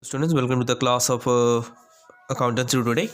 Students welcome to the class of accountancy today.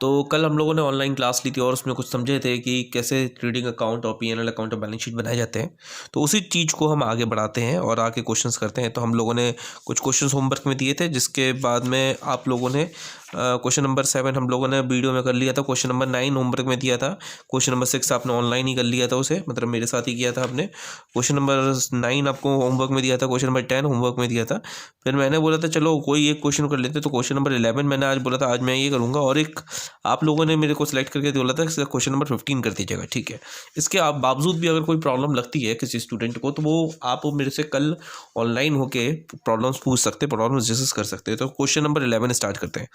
तो कल हम लोगों ने ऑनलाइन क्लास ली थी और उसमें कुछ समझे थे कि कैसे ट्रेडिंग अकाउंट और पीएनएल अकाउंट और बैलेंस शीट बनाए जाते हैं। तो उसी चीज़ को हम आगे बढ़ाते हैं और आगे क्वेश्चंस करते हैं। तो हम लोगों ने कुछ क्वेश्चंस होमवर्क में दिए थे, जिसके बाद में आप लोगों ने क्वेश्चन नंबर 7 हम लोगों ने वीडियो में कर लिया था। क्वेश्चन नंबर 9 होमवर्क में दिया था। क्वेश्चन नंबर 6 आपने ऑनलाइन ही कर लिया था, उसे मतलब मेरे साथ ही किया था आपने। क्वेश्चन नंबर 9 आपको होमवर्क में दिया था। क्वेश्चन नंबर 10 होमवर्क में दिया था। फिर मैंने बोला था चलो कोई एक क्वेश्चन कर लेते, तो क्वेश्चन नंबर 11 मैंने आज बोला था आज मैं ये करूँगा, और एक आप लोगों ने मेरे को सिलेक्ट करके बोला था क्वेश्चन नंबर 15 कर दीजिएगा, ठीक है। इसके आप बावजूद भी अगर कोई प्रॉब्लम लगती है किसी स्टूडेंट को, तो वो आप मेरे से कल ऑनलाइन होके प्रॉब्लम्स पूछ सकते, प्रॉब्लम्स डिस्कस कर सकते हैं। तो क्वेश्चन नंबर 11 स्टार्ट करते हैं।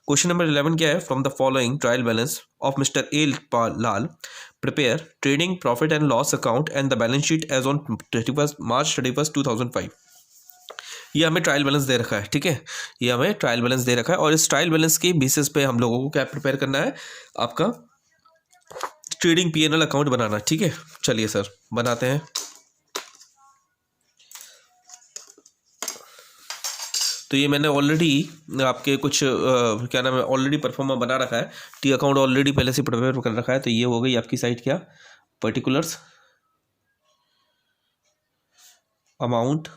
क्वेश्चन नंबर 11 क्या है? From the following trial balance of mister A Lal prepare trading profit and loss account and the balance sheet as on 31 March 31, 2005। ये हमें ट्रायल बैलेंस दे रखा है, ठीक है। ये हमें ट्रायल बैलेंस दे रखा है और इस ट्रायल बैलेंस के बेसिस पे हम लोगों को क्या प्रिपेयर करना है? आपका ट्रेडिंग पीएनएल अकाउंट बनाना, ठीक है। चलिए सर बनाते हैं। तो ये मैंने ऑलरेडी आपके कुछ क्या नाम है, ऑलरेडी परफॉर्मा बना रखा है। टी अकाउंट ऑलरेडी पहले से प्रिपेयर कर रखा है। तो ये हो गई आपकी साइट क्या, particulars, amount,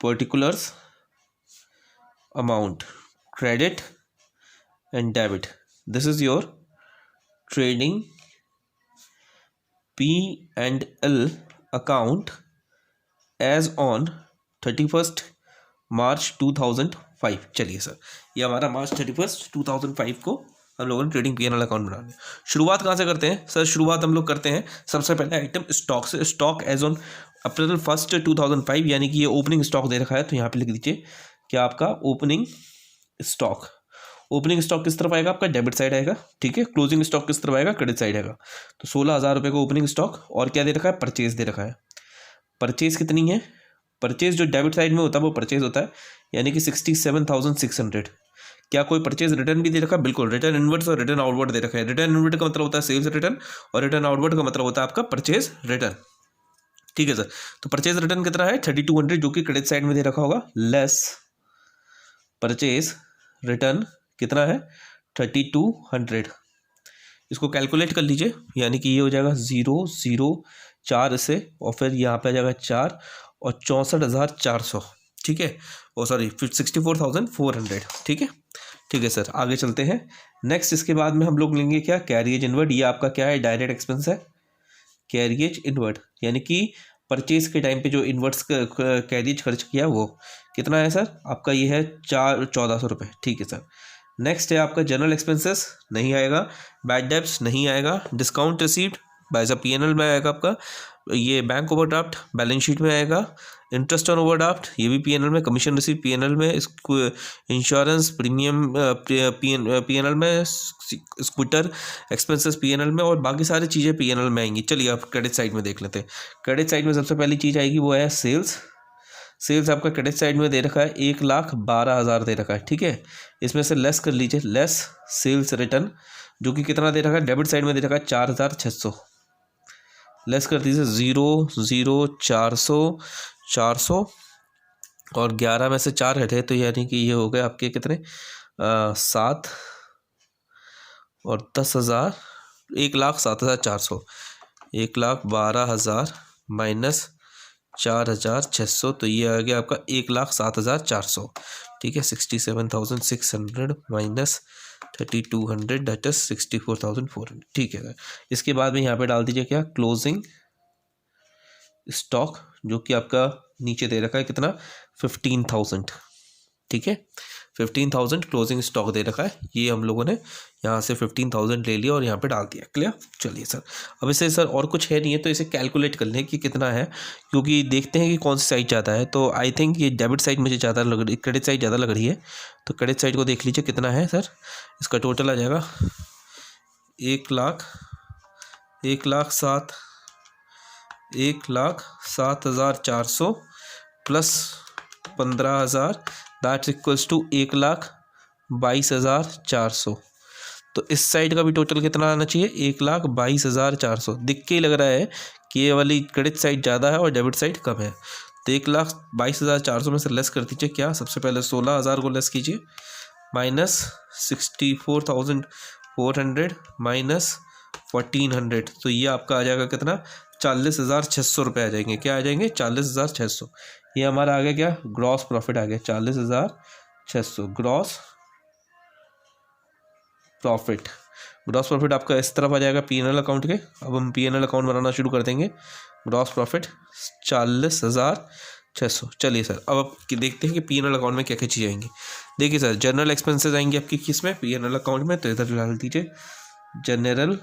particulars, amount, credit and debit. This is your trading P&L account as on 31 March 2005। चलिए सर, ये हमारा मार्च 31, 2005 को हम लोगों ने ट्रेडिंग पीएनएल अकाउंट बनाना है। शुरुआत कहाँ से करते हैं सर? शुरुआत हम लोग करते हैं सबसे पहले आइटम स्टॉक से। स्टॉक एज ऑन अप्रैल 1, 2005, यानी कि ये ओपनिंग स्टॉक दे रखा है। तो यहाँ पे लिख दीजिए क्या आपका ओपनिंग स्टॉक। ओपनिंग स्टॉक किस तरफ आएगा? आपका डेबिट साइड आएगा, ठीक है। क्लोजिंग स्टॉक किस तरफ आएगा? क्रेडिट साइड आएगा। तो 16,000 रुपये का ओपनिंग स्टॉक, और क्या दे रखा है? परचेज दे रखा है। परचेज कितनी है? परचेज जो डेबिट साइड में होता है वो परचेज होता है, यानी कि 67,600। क्या कोई परचेज रिटर्न भी दे रखा है? बिल्कुल, रिटर्न इनवर्ड्स और रिटर्न आउटवर्ड दे रखा है। रिटर्न इनवर्ड का मतलब होता है सेल्स रिटर्न, और रिटर्न आउटवर्ड का मतलब होता है आपका परचेज रिटर्न, ठीक है सर। तो परचेज रिटर्न कितना है? 3200, जो कि क्रेडिट साइड में दे रखा होगा, लेस परचेज रिटर्न कितना है? 3200। इसको कैलकुलेट कर लीजिए, यानी कि ये हो जाएगा 004 से, और फिर यहाँ पे आ जाएगा 4 और 64,400, ठीक है। ओ सॉरी, फिर 64,400, ठीक है। ठीक है सर, आगे चलते हैं। नेक्स्ट इसके बाद में हम लोग लेंगे क्या? Carriage inward. ये आपका क्या है? डायरेक्ट एक्सपेंस है। कैरियज इनवर्ड यानी कि परचेज के टाइम पे जो इनवर्ड्स कैरियज खर्च किया वो कितना है सर? आपका ये है 1400 रुपये, ठीक है सर। नेक्स्ट है आपका जनरल एक्सपेंसेस, नहीं आएगा। बैड डेब्ट्स नहीं आएगा। डिस्काउंट रिसीव्ड बाय पीएनएल में आएगा आपका। ये बैंक ओवरड्राफ्ट बैलेंस शीट में आएगा। इंटरेस्ट ऑन ओवरड्राफ्ट ये भी पीएनएल में। कमीशन रिसीव पीएनएल में। इंश्योरेंस प्रीमियम पीएनएल में। स्कूटर एक्सपेंसेस पीएनएल में, और बाकी सारी चीज़ें पीएनएल में आएंगी। चलिए आप क्रेडिट साइड में देख लेते हैं। क्रेडिट साइड में सबसे पहली चीज़ आएगी वो है सेल्स। सेल्स आपका क्रेडिट साइड में दे रखा है 1,12,000 दे रखा है, ठीक है। इसमें से लेस कर लीजिए, लेस सेल्स रिटर्न, जो कि कितना दे रखा है? डेबिट साइड में दे रखा है 4,600। लेस कर दीजिए 400 और 11 में से 4 हटे, तो यानी कि ये हो गए आपके कितने? 7 और 10,000, 1,07,400। 1,12,000 माइनस 4,600, तो ये आ गया आपका 1,07,400, ठीक है। 67,600 माइनस 3,200, दैट इज 64,400, ठीक है। इसके बाद में यहाँ पे डाल दीजिए क्या? क्लोजिंग स्टॉक, जो कि आपका नीचे दे रखा है कितना? 15,000, ठीक है। 15,000 क्लोजिंग स्टॉक दे रखा है। ये हम लोगों ने यहाँ से 15,000 ले लिया और यहाँ पे डाल दिया। क्लियर? चलिए सर, अब इसे सर और कुछ है नहीं है, तो इसे कैलकुलेट कर लें कि कितना है, क्योंकि देखते हैं कि कौन सी साइड ज़्यादा है। तो आई थिंक ये डेबिट साइड मुझे ज़्यादा लग रही, क्रेडिट साइड ज़्यादा लग रही है। तो क्रेडिट साइड को देख लीजिए कितना है सर। इसका टोटल आ जाएगा 1,07,400 प्लस 15,000, दैट्स इक्वल्स टू 1,22,400। तो इस साइड का भी टोटल कितना आना चाहिए? 1,22,400। दिख के ही लग रहा है कि ये वाली क्रेडिट साइड ज़्यादा है और डेबिट साइड कम है। तो 1,22,400 में से लेस कर दीजिए क्या, सबसे पहले 16,000 को लेस कीजिए, माइनस 64,400 माइनस 1,400, तो ये आपका आ जाएगा कितना, 40,600 रुपये आ जाएंगे। क्या आ जाएंगे, 40,600। ये हमारा आ गया क्या, ग्रॉस प्रॉफिट आ गया 40,600 ग्रॉस प्रॉफिट। ग्रॉस प्रॉफिट आपका इस तरफ आ जाएगा P&L अकाउंट के। अब हम P&L अकाउंट बनाना शुरू कर देंगे। Gross profit 40,600। चलिए सर, अब आप देखते हैं कि P&L अकाउंट में क्या क्या चीज़ें आएंगी। देखिए सर, जनरल एक्सपेंसेस आएंगे आपकी किस में, P&L अकाउंट में, तो इधर डाल दीजिए जनरल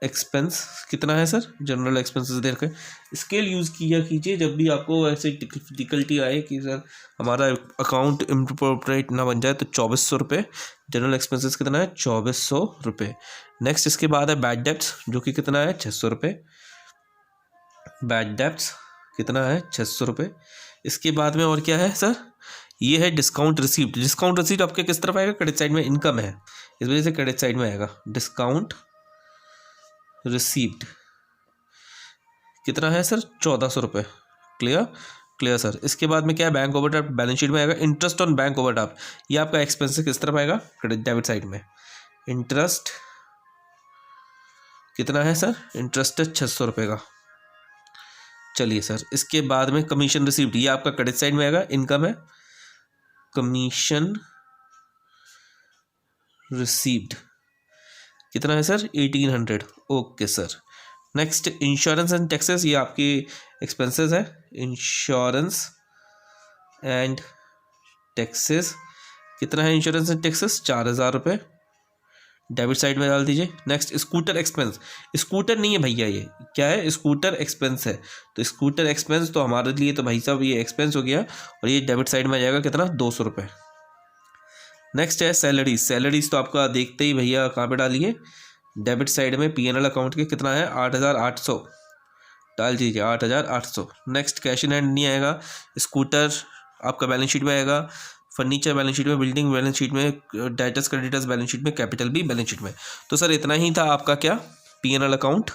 एक्सपेंस कितना है सर, जनरल एक्सपेंसेस देख कर स्केल यूज़ किया कीजिए जब भी आपको ऐसे डिफिकल्टी आए कि सर हमारा अकाउंट इम्प्रोप्रिएट ना बन जाए, तो 2,400 रुपये जनरल एक्सपेंसेस कितना है, 2,400 रुपये। नेक्स्ट इसके बाद है बैड डेब्ट्स, जो कि कितना है, 600 रुपये। बैड डेब्ट्स कितना है, 600 रुपये। इसके बाद में और क्या है सर, ये है डिस्काउंट रिसीप्ट। डिस्काउंट रिसीप्ट आपके किस तरफ आएगा, क्रेडिट साइड में, इनकम है इस वजह से क्रेडिट साइड में आएगा। डिस्काउंट रिसीप्ट कितना है सर, 1,400 रुपये। Clear sir. इसके बाद में क्या है, बैंक ओवरड्राफ्ट बैलेंस शीट में आएगा। इंटरेस्ट ऑन बैंक ओवरड्राफ्ट, ये आपका एक्सपेंस किस तरफ आएगा, क्रेडिट डेबिट साइड में। इंटरेस्ट कितना है सर, इंटरेस्ट है 600 रुपये का। चलिए सर, इसके बाद में कमीशन रिसीप्ट, ये आपका क्रेडिट साइड में आएगा, इनकम है। कमीशन रिसीप्ट कितना है sir, 1,800। Okay sir. Next insurance and taxes, ये आपकी एक्सपेंसेस है। इंश्योरेंस एंड टैक्सेस कितना है, इंश्योरेंस एंड टैक्सेस 4,000 रुपये, डेबिट साइड में डाल दीजिए। नेक्स्ट स्कूटर एक्सपेंस, स्कूटर नहीं है भैया, ये क्या है, स्कूटर एक्सपेंस है। तो स्कूटर एक्सपेंस तो हमारे लिए तो भाई साहब ये एक्सपेंस हो गया, और ये डेबिट साइड में आ जाएगा कितना, 200 रुपये। नेक्स्ट है सैलरीज। सैलरीज तो आपका देखते ही भैया कहाँ पे डालिए, डेबिट साइड में P&L अकाउंट के कितना है, 8,800 डाल दीजिए, 8,800। नेक्स्ट कैश इन हैंड नहीं आएगा। स्कूटर आपका बैलेंस शीट में आएगा, फर्नीचर बैलेंस शीट में, बिल्डिंग बैलेंस शीट में, डेटर्स क्रेडिटर्स बैलेंस शीट में, कैपिटल भी बैलेंस शीट में। तो सर इतना ही था आपका क्या, P&L अकाउंट।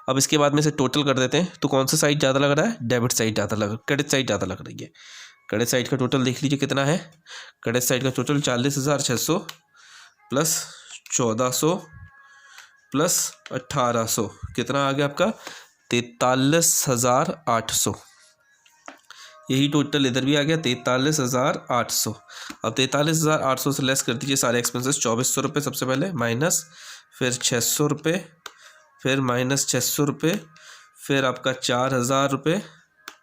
अब इसके बाद में से टोटल कर देते हैं, तो कौन सा साइड ज़्यादा लग रहा है, डेबिट साइड ज़्यादा लग, क्रेडिट साइड ज़्यादा लग रही है। क्रेडिट साइड का टोटल देख लीजिए कितना है, क्रेडिट साइड का टोटल 40,600 प्लस 1,400 प्लस 1,800 कितना आ गया आपका, 43,800। यही टोटल इधर भी आ गया, 43,800। अब 43,800 से लेस कर दीजिए सारे एक्सपेंसेस, 2,400 रुपये सबसे पहले, माइनस फिर 600 रुपये, फिर माइनस 600 रुपये, फिर आपका 4,000 रुपये,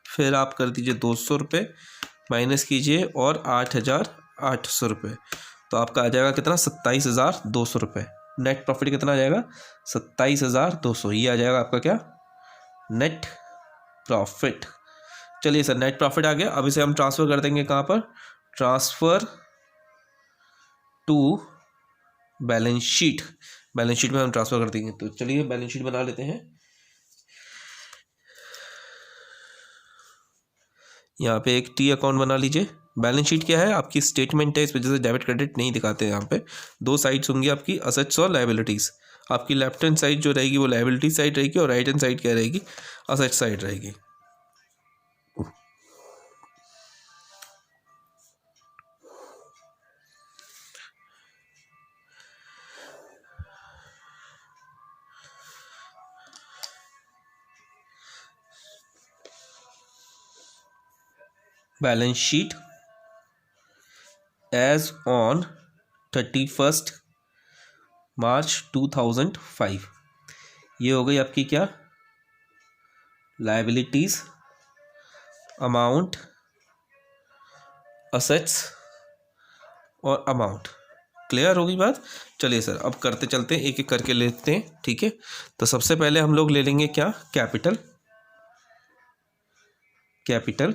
फिर आप कर दीजिए 200 रुपये, माइनस कीजिए और 8,800 रुपये। तो आपका आ जाएगा कितना, 27,200 रुपये। नेट प्रॉफिट कितना आ जाएगा, 27,200। ये आ जाएगा आपका क्या, नेट प्रॉफिट। चलिए सर, नेट प्रॉफिट आ गया। अब इसे हम ट्रांसफ़र कर देंगे कहाँ पर, transfer to balance sheet. Balance sheet में हम ट्रांसफ़र कर देंगे। तो चलिए बैलेंस शीट बना लेते हैं। यहाँ पे एक T अकाउंट बना लीजिए। बैलेंस शीट क्या है, आपकी स्टेटमेंट है, इस वजह से डेबिट क्रेडिट नहीं दिखाते हैं। यहाँ पे 2 साइड्स होंगी आपकी, असेट्स और लायबिलिटीज़। आपकी लेफ्ट हैंड साइड जो रहेगी वो लायबिलिटी साइड रहेगी, और राइट हैंड साइड क्या रहेगी, असेट साइड रहेगी। Balance sheet as on 31 March 2005। ये हो गई आपकी क्या, लायबिलिटीज, अमाउंट, असेट्स और अमाउंट। क्लियर होगी बात। चलिए सर, अब करते चलते हैं, एक एक करके लेते हैं, ठीक है। तो सबसे पहले हम लोग ले लेंगे क्या, कैपिटल। कैपिटल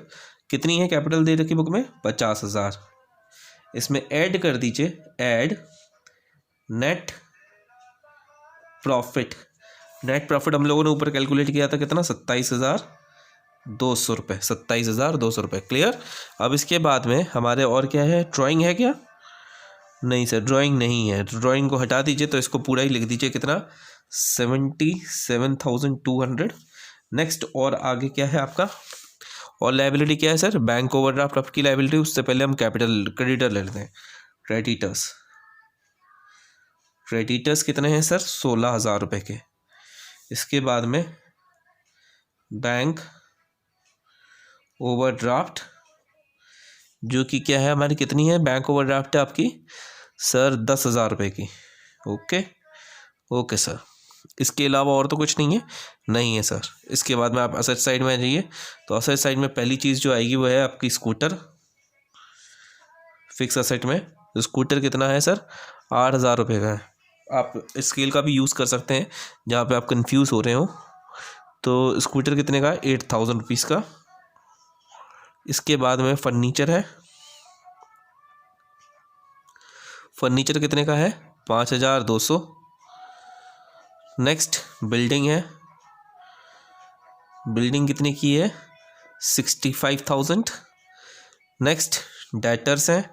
कितनी है, कैपिटल दे रखी बुक में 50,000। इसमें ऐड कर दीजिए, add net profit. Net profit हम लोगों ने ऊपर कैलकुलेट किया था कितना, 27,200 रुपये, 27,200 रुपये। क्लियर। अब इसके बाद में हमारे और क्या है, ड्राइंग है क्या, नहीं सर ड्राइंग नहीं है। ड्राइंग को हटा दीजिए, तो इसको पूरा ही लिख दीजिए कितना, 77,200। नेक्स्ट और आगे क्या है आपका, और लाइबिलिटी क्या है सर, बैंक ओवरड्राफ्ट आपकी लाइबिलिटी। उससे पहले हम कैपिटल क्रेडिटर ले लेते हैं, क्रेडिटर्स। क्रेडिटर्स कितने हैं सर, 16,000 रुपये के। इसके बाद में बैंक ओवरड्राफ्ट, जो कि क्या है हमारी, कितनी है बैंक ओवरड्राफ्ट है आपकी सर, 10,000 रुपये की। Okay okay sir. इसके अलावा और तो कुछ नहीं है सर। इसके बाद में आप असेट साइड में आ जाइए, तो असेट साइड में पहली चीज़ जो आएगी वो है आपकी स्कूटर। फिक्स असेट में स्कूटर कितना है सर, 8,000 रुपये का है। आप स्केल का भी यूज़ कर सकते हैं जहाँ पे आप कंफ्यूज हो रहे हो। तो स्कूटर कितने का है, 8,000 रुपीज़ का। इसके बाद में फर्नीचर है, फर्नीचर कितने का है, 5,200। नेक्स्ट बिल्डिंग है, बिल्डिंग कितने की है, 65,000। नेक्स्ट डेटर्स हैं,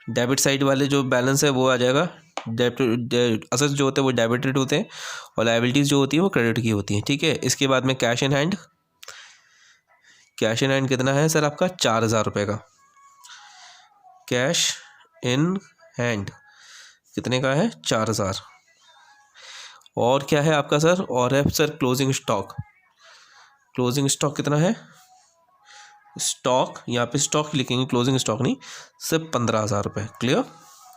डेबिट साइड वाले जो बैलेंस है वो आ जाएगा। असेट्स जो होते हैं वो डेबिटेड होते हैं और लायबिलिटीज़ जो होती है वो क्रेडिट की होती हैं, ठीक है। इसके बाद में cash in hand, cash in hand कितना है सर आपका, 4,000 रुपये का। कैश इन हैंड कितने का है, 4,000। और क्या है आपका सर, और है sir closing stock. Closing stock कितना है, स्टॉक यहाँ पे स्टॉक लिखेंगे, क्लोजिंग स्टॉक नहीं, सिर्फ 15,000 रुपये। Clear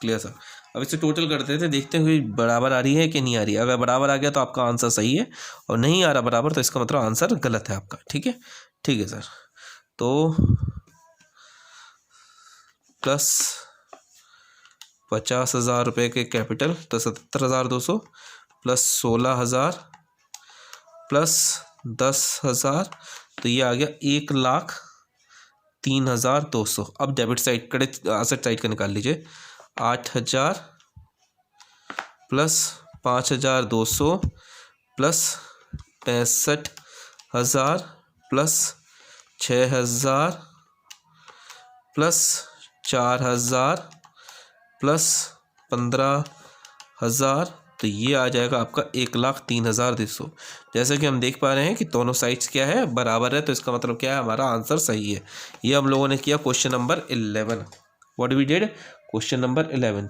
clear sir. अब इसे टोटल करते थे, देखते हैं बराबर आ रही है कि नहीं आ रही है। अगर बराबर आ गया तो आपका आंसर सही है, और नहीं आ रहा बराबर तो इसका मतलब आंसर गलत है आपका। ठीक है सर। तो प्लस 50,000 रुपये के कैपिटल, तो 77,200 प्लस 16,000 प्लस 10,000, तो ये आ गया 1,03,200। अब debit side credit asset side का निकाल लीजिए, 8,000 plus 5,200 plus 65,000 plus 6,000 plus 4,000 plus 15,000, तो ये आ जाएगा आपका 1,03,200। जैसे कि हम देख पा रहे हैं कि दोनों साइड्स क्या है, बराबर है, तो इसका मतलब क्या है, हमारा आंसर सही है। ये हम लोगों ने किया question number 11। What we did, question number 11।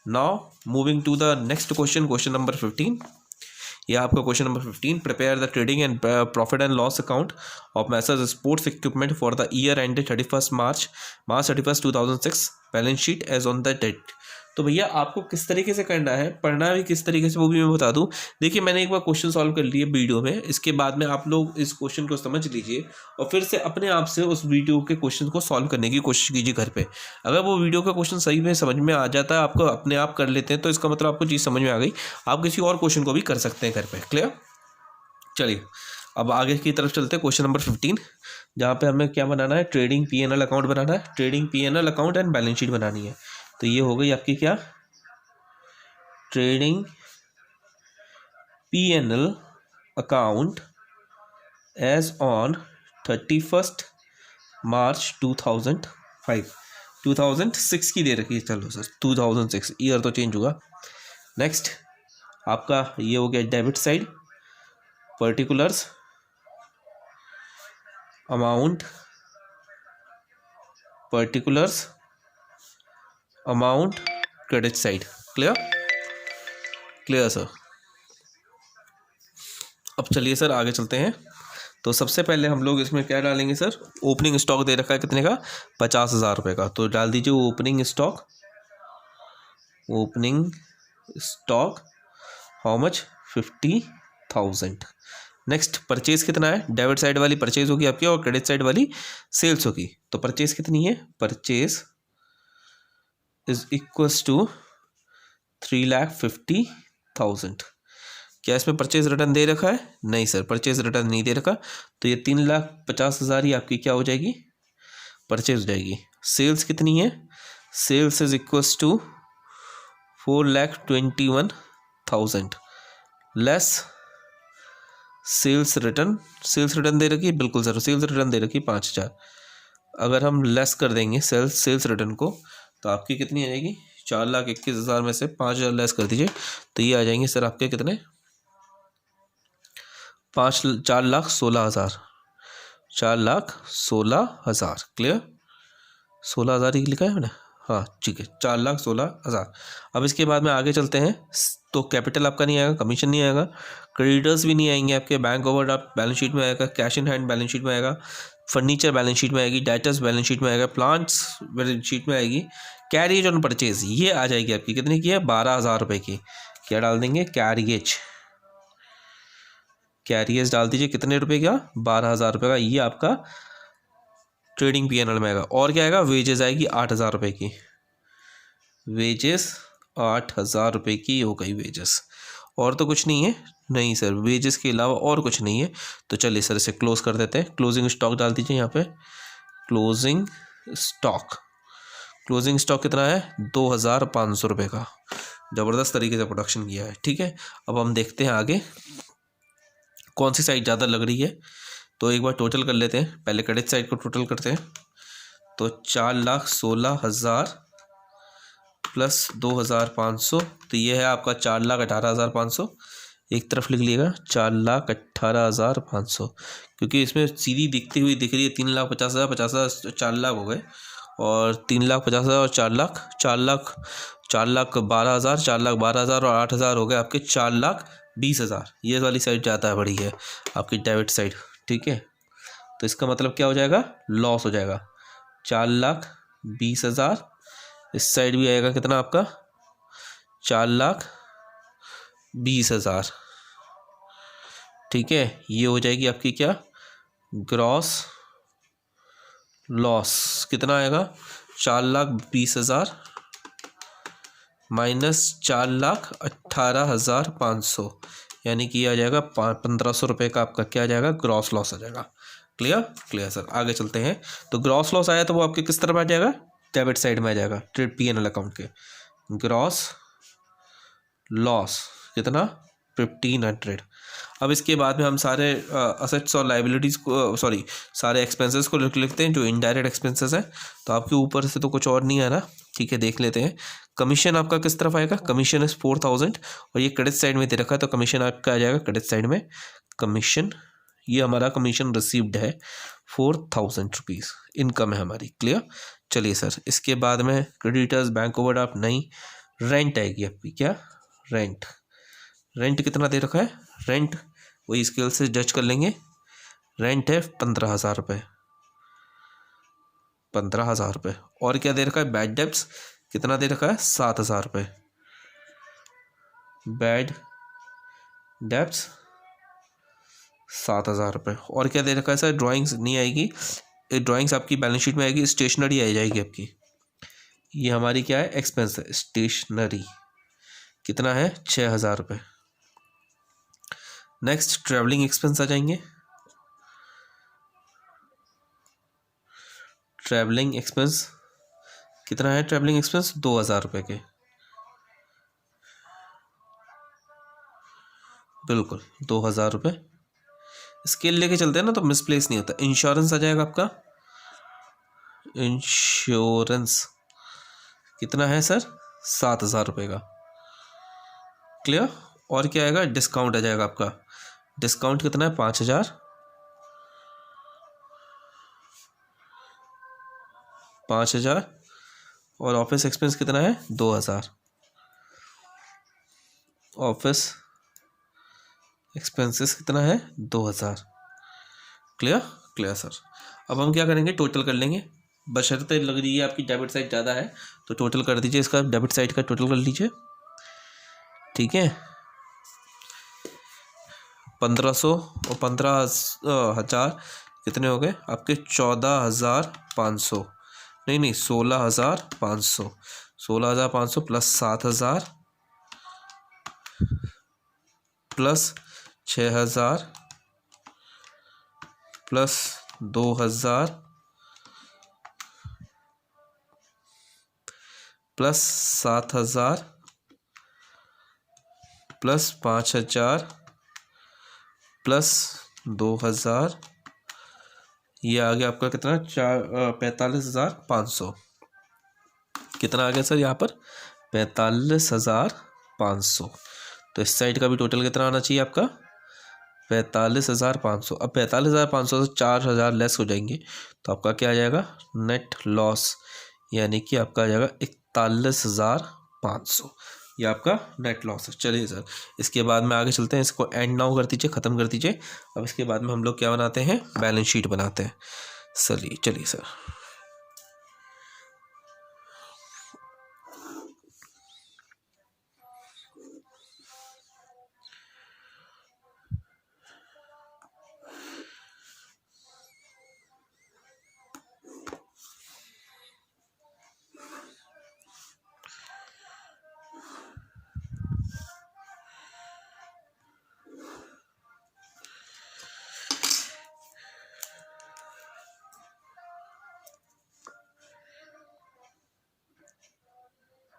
Now moving to the next question, question number 15। ये आपका question number 15, prepare the trading and profit and loss account of messrs sports equipment for the year ended 31 March 31, 2006, balance sheet as on the date. तो भैया आपको किस तरीके से करना है, पढ़ना भी किस तरीके से वो भी मैं बता दूं। देखिए मैंने एक बार क्वेश्चन सॉल्व कर लिए वीडियो में, इसके बाद में आप लोग इस क्वेश्चन को समझ लीजिए और फिर से अपने आप से उस वीडियो के क्वेश्चन को सॉल्व करने की कोशिश कीजिए घर पे। अगर वो वीडियो का क्वेश्चन सही में समझ में आ जाता है, आपको अपने आप कर लेते हैं, तो इसका मतलब आपको चीज़ समझ में आ गई। आप किसी और क्वेश्चन को भी कर सकते हैं घर पर। क्लियर। चलिए अब आगे की तरफ चलते हैं, क्वेश्चन नंबर 15, जहाँ पे हमें क्या बनाना है, ट्रेडिंग P&L अकाउंट बनाना है। Trading P&L account and balance sheet बनानी है। तो ये हो गई आपकी क्या, trading P&L account as on 31 March 2005। 2006 की दे रखी है, चलो सर 2006, ईयर तो चेंज हुआ। नेक्स्ट आपका ये हो गया debit side, particulars amount, particulars amount credit side. Clear sir. अब चलिए सर आगे चलते हैं। तो सबसे पहले हम लोग इसमें क्या डालेंगे सर, ओपनिंग स्टॉक दे रखा है कितने का, 50,000 रुपये का, तो डाल दीजिए opening stock. Opening stock how much, 50,000। Next purchase कितना है, डेबिट साइड वाली परचेज होगी आपकी और क्रेडिट साइड वाली सेल्स होगी। तो परचेज कितनी है, परचेज इज इक्वल्स टू 3,50,000। क्या इसमें परचेज रिटर्न दे रखा है, नहीं सर परचेज रिटर्न नहीं दे रखा, तो ये 3,50,000 ही आपकी क्या हो जाएगी, परचेज हो जाएगी। सेल्स कितनी है, sales is equals to 4,21,000 less sales return. Sales return दे रखी है, बिल्कुल सर सेल्स रिटर्न दे रखी है 5,000। अगर हम लेस कर देंगे सेल्स रिटर्न को, तो आपकी कितनी आ जाएगी, 4,21,000 में से 5,000 लेस कर दीजिए, तो ये आ जाएंगे सर आपके कितने, 4,16,000। 4,16,000। क्लियर, 16,000 ही लिखा है मैंने, हाँ ठीक है, 4,16,000। अब इसके बाद में आगे चलते हैं। तो कैपिटल आपका नहीं आएगा, कमीशन नहीं आएगा, क्रेडिटर्स भी नहीं आएंगे आपके, बैंक ओवरड्राफ्ट बैलेंस शीट में आएगा, cash in hand balance sheet में आएगा, फर्नीचर बैलेंस शीट में आएगी, डेटर्स बैलेंस शीट में आएगा, प्लांट्स बैलेंस शीट में आएगी, कैरिएज ऑन परचेज ये आ जाएगी आपकी, कितने की है, 12,000 रुपये की। क्या डाल देंगे, कैरिएज डाल दीजिए, कितने रुपए का, 12,000 रुपये का, ये आपका ट्रेडिंग पीएनएल में आएगा। और क्या आएगा, वेजेस आएगी 8,000 रुपये की, वेजेस 8,000 रुपये की हो गई वेजेस। और तो कुछ नहीं है, नहीं सर वेजेस के अलावा और कुछ नहीं है। तो चलिए सर इसे क्लोज कर देते हैं। क्लोजिंग स्टॉक डाल दीजिए यहाँ पे, क्लोजिंग स्टॉक कितना है, 2,500 रुपये का। ज़बरदस्त तरीके से प्रोडक्शन किया है, ठीक है। अब हम देखते हैं आगे कौन सी साइड ज़्यादा लग रही है। तो एक बार टोटल कर लेते हैं, पहले क्रेडिट साइड को टोटल करते हैं। तो 4,16,000 प्लस 2,500, तो ये है आपका 4,18,500। एक तरफ लिख लीजिएगा 4,18,500, क्योंकि इसमें सीधी दिखती हुई दिख रही है 3,50,000, 50,000, 4 लाख हो गए, और 3,50,000 और 4,12,000, 4,12,000 और 8,000 हो गए आपके 4,20,000। ये वाली साइड ज़्यादा है, बड़ी है आपकी डेबिट साइड, ठीक है। तो इसका मतलब क्या हो जाएगा, लॉस हो जाएगा 4,20,000। इस साइड भी आएगा कितना आपका, 4,20,000, ठीक है। ये हो जाएगी आपकी क्या, ग्रॉस लॉस कितना आएगा, 4,20,000 माइनस 4,18,500, यानी कि आ जाएगा 1,500 रुपये का आपका क्या आ जाएगा, ग्रॉस लॉस आ जाएगा। क्लियर सर, आगे चलते हैं। तो ग्रॉस लॉस आया तो वो आपके किस तरफ आ जाएगा, डेबिट साइड में आ जाएगा, ट्रेड पीएनएल अकाउंट के। ग्रॉस लॉस कितना, 1,500। अब इसके बाद में हम सारे असेट्स और लाइबिलिटीज़ को, सॉरी सारे एक्सपेंसेस को लिखते हैं जो इनडायरेक्ट एक्सपेंसेस हैं। तो आपके ऊपर से तो कुछ और नहीं आ रहा, ठीक है, देख लेते हैं। कमीशन आपका किस तरफ आएगा, कमीशन इज 4,000, और ये क्रेडिट साइड में दे रखा है, तो कमीशन आपका आ जाएगा क्रेडिट साइड में। कमीशन, ये हमारा कमीशन रिसीव्ड है 4,000 रुपीज़, इनकम है हमारी। क्लियर, चलिए सर इसके बाद में क्रेडिटर्स, बैंक ओवरड्राफ्ट नहीं, रेंट आएगी आपकी, क्या रेंट कितना दे रखा है, रेंट वही स्केल से जज कर लेंगे, रेंट है 15,000 रुपये, 15,000 रुपये। और क्या दे रखा है, बैड डेब्ट्स कितना दे रखा है, 7,000 रुपये, बैड डेब्ट्स 7,000 रुपये। और क्या दे रखा है सर, ड्राइंग्स नहीं आएगी, ड्राइंग्स आपकी बैलेंस शीट में आएगी, स्टेशनरी आ जाएगी आपकी, ये हमारी क्या है, एक्सपेंस है, स्टेशनरी कितना है, 6,000 रुपये। नेक्स्ट ट्रैवलिंग एक्सपेंस आ जाएंगे, ट्रैवलिंग एक्सपेंस कितना है, ट्रैवलिंग एक्सपेंस 2,000 रुपये के, बिल्कुल 2,000 रुपये। स्केल लेके चलते हैं ना तो मिसप्लेस नहीं होता। इंश्योरेंस आ जाएगा आपका, इंश्योरेंस कितना है सर, 7,000 रुपये का। क्लियर, और क्या आएगा, डिस्काउंट आ जाएगा आपका, डिस्काउंट कितना है, 5,000, 5,000। और ऑफिस एक्सपेंस कितना है, 2,000, ऑफिस एक्सपेंसेस कितना है, 2,000। Clear sir. अब हम क्या करेंगे, टोटल कर लेंगे, बशर्ते लग रही है आपकी डेबिट साइड ज़्यादा है तो टोटल कर दीजिए, इसका डेबिट साइड का टोटल कर लीजिए, ठीक है। 1,500 और 15,000 कितने हो गए आपके, 14,500, नहीं 16,500, 16,500 plus 7,000 plus 6,000 plus 2,000 plus 7,000 plus 5,000 plus 2,000, ये आ गया आपका कितना, 45,500। कितना आ गया सर यहाँ पर, 45,500। तो इस साइड का भी टोटल कितना आना चाहिए आपका, 45,500। अब 45,500 से 4,000 लेस हो जाएंगे तो आपका क्या आ जाएगा, नेट लॉस, यानी कि आपका आ जाएगा 41,500। ये आपका नेट लॉस है। चलिए सर, इसके बाद में आगे चलते हैं, इसको एंड नाउ कर दीजिए, ख़त्म कर दीजिए। अब इसके बाद में हम लोग क्या बनाते हैं, बैलेंस शीट बनाते हैं। चलिए sir,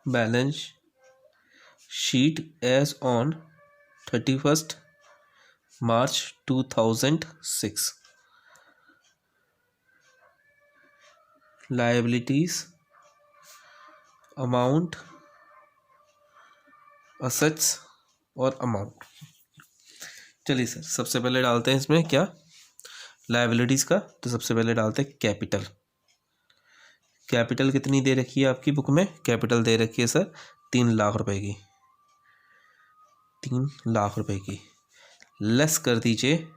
balance sheet as on 31st March 2006। Liabilities, amount, assets और अमाउंट। चलिए सर, सबसे पहले डालते हैं इसमें क्या, लायबिलिटीज़ का। तो सबसे पहले डालते हैं कैपिटल। कैपिटल कितनी दे रखी है आपकी बुक में, कैपिटल दे रखी है सर 3 लाख रुपए की, 3 लाख रुपए की। लेस कर दीजिए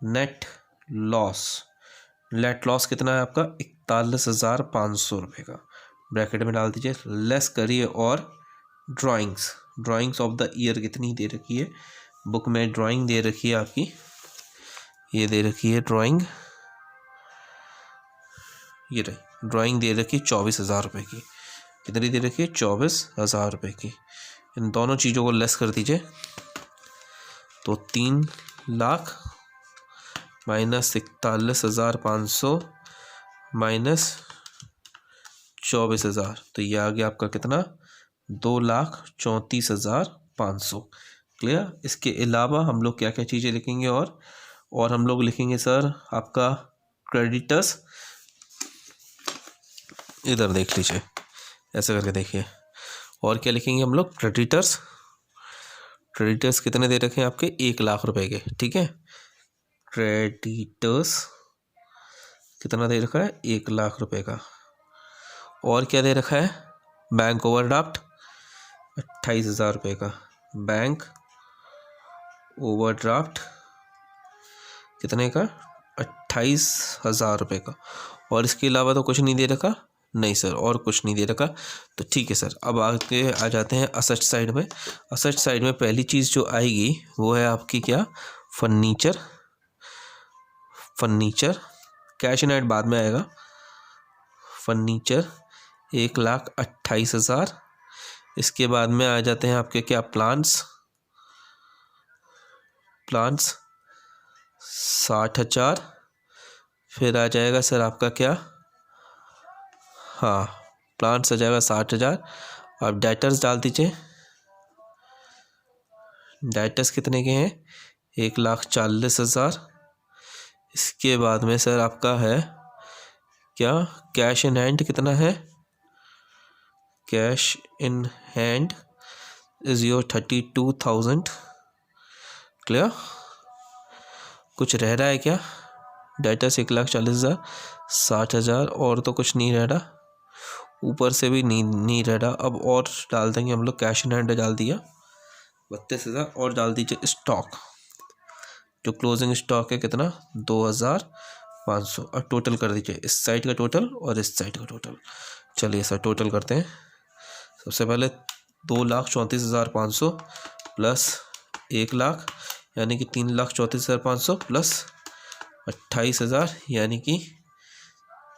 नेट लॉस। नेट लॉस कितना है आपका, 41,500 रुपये का, ब्रैकेट में डाल दीजिए। लेस करिए और ड्राइंग्स ऑफ द ईयर कितनी दे रखी है बुक में, ड्राइंग दे रखी है आपकी, ये दे रखी है ड्राइंग, ये रही ड्राइंग दे रखी है 24,000 रुपये की। कितनी दे रखी है, 24,000 रुपये की। इन दोनों चीज़ों को लेस कर दीजिए तो 3 लाख माइनस 41,500 माइनस 24,000, तो ये आ गया आपका कितना, 2,34,500। क्लियर। इसके अलावा हम लोग क्या क्या चीज़ें लिखेंगे, और हम लोग लिखेंगे सर आपका क्रेडिटर्स। इधर देख लीजिए, ऐसे करके देखिए। और क्या लिखेंगे हम लोग, क्रेडिटर्स कितने दे रखे हैं आपके, 1 लाख रुपए के। ठीक है, क्रेडिटर्स कितना दे रखा है, 1 लाख रुपए का। और क्या दे रखा है, बैंक ओवरड्राफ्ट 28,000 रुपये का, बैंक ओवरड्राफ्ट कितने का, 28,000 रुपये का। और इसके अलावा तो कुछ नहीं दे रखा, नहीं सर और कुछ नहीं दे रखा। तो ठीक है सर, अब आगे आ जाते हैं असेट साइड में। असेट साइड में पहली चीज़ जो आएगी वो है आपकी क्या, फर्नीचर। कैश एंड एड बाद में आएगा। फर्नीचर 1,28,000। इसके बाद में आ जाते हैं आपके क्या, प्लांट्स 60,000। फिर आ जाएगा सर आपका क्या, हाँ प्लांट्स आ जाएगा 60,000। अब डेटर्स डाल दीजिए, डेटर्स कितने के हैं, 1,40,000। इसके बाद में सर आपका है क्या, कैश इन हैंड कितना है, cash in hand is your 32,000। Clear. कुछ रह रहा है क्या, डेटर्स 1,40,000, 60,000 और तो कुछ नहीं रह रहा, ऊपर से भी नहीं रह रहा। अब और डाल देंगे हम लोग, कैश इन हैंड डाल दिया 32,000, और डाल दीजिए स्टॉक, जो क्लोजिंग स्टॉक है कितना, 2,500। और टोटल कर दीजिए, इस साइड का टोटल और इस साइड का टोटल। चलिए सर टोटल करते हैं। सबसे पहले 2,34,500 प्लस 1 लाख यानी कि 3,34,500 प्लस 28,000 यानी कि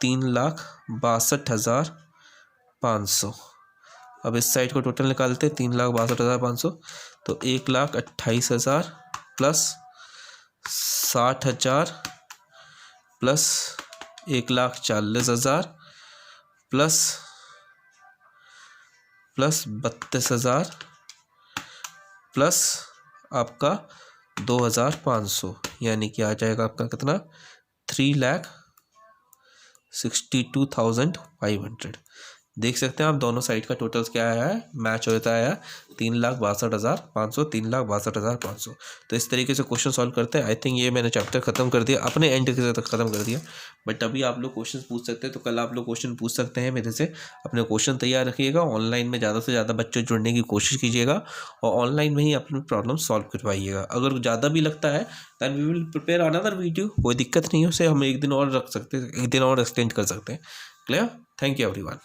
3,62,500। अब इस साइड को टोटल निकालते हैं, 3,62,500, तो 1,28,000 प्लस 60,000 प्लस 1,40,000 प्लस 32,000 प्लस आपका 2,500, यानी कि आ जाएगा आपका कितना, 3,62,500। देख सकते हैं आप दोनों साइड का टोटल्स क्या आया है, मैच होता है 3,62,500, 3,62,500। तो इस तरीके से क्वेश्चन सॉल्व करते हैं। आई थिंक ये मैंने चैप्टर खत्म कर दिया, अपने एंड के साथ खत्म कर दिया, बट अभी आप लोग क्वेश्चन पूछ सकते हैं, तो कल आप लोग क्वेश्चन पूछ सकते हैं मेरे से। अपने क्वेश्चन तैयार रखिएगा, ऑनलाइन में ज़्यादा से ज़्यादा बच्चे जुड़ने की कोशिश कीजिएगा और ऑनलाइन में ही अपनी प्रॉब्लम सॉल्व करवाइएगा। अगर ज़्यादा भी लगता है then we will prepare another video, कोई दिक्कत नहीं है, उसे हम एक दिन और रख सकते हैं, एक दिन और एक्सटेंड कर सकते हैं। क्लियर? Thank you everyone.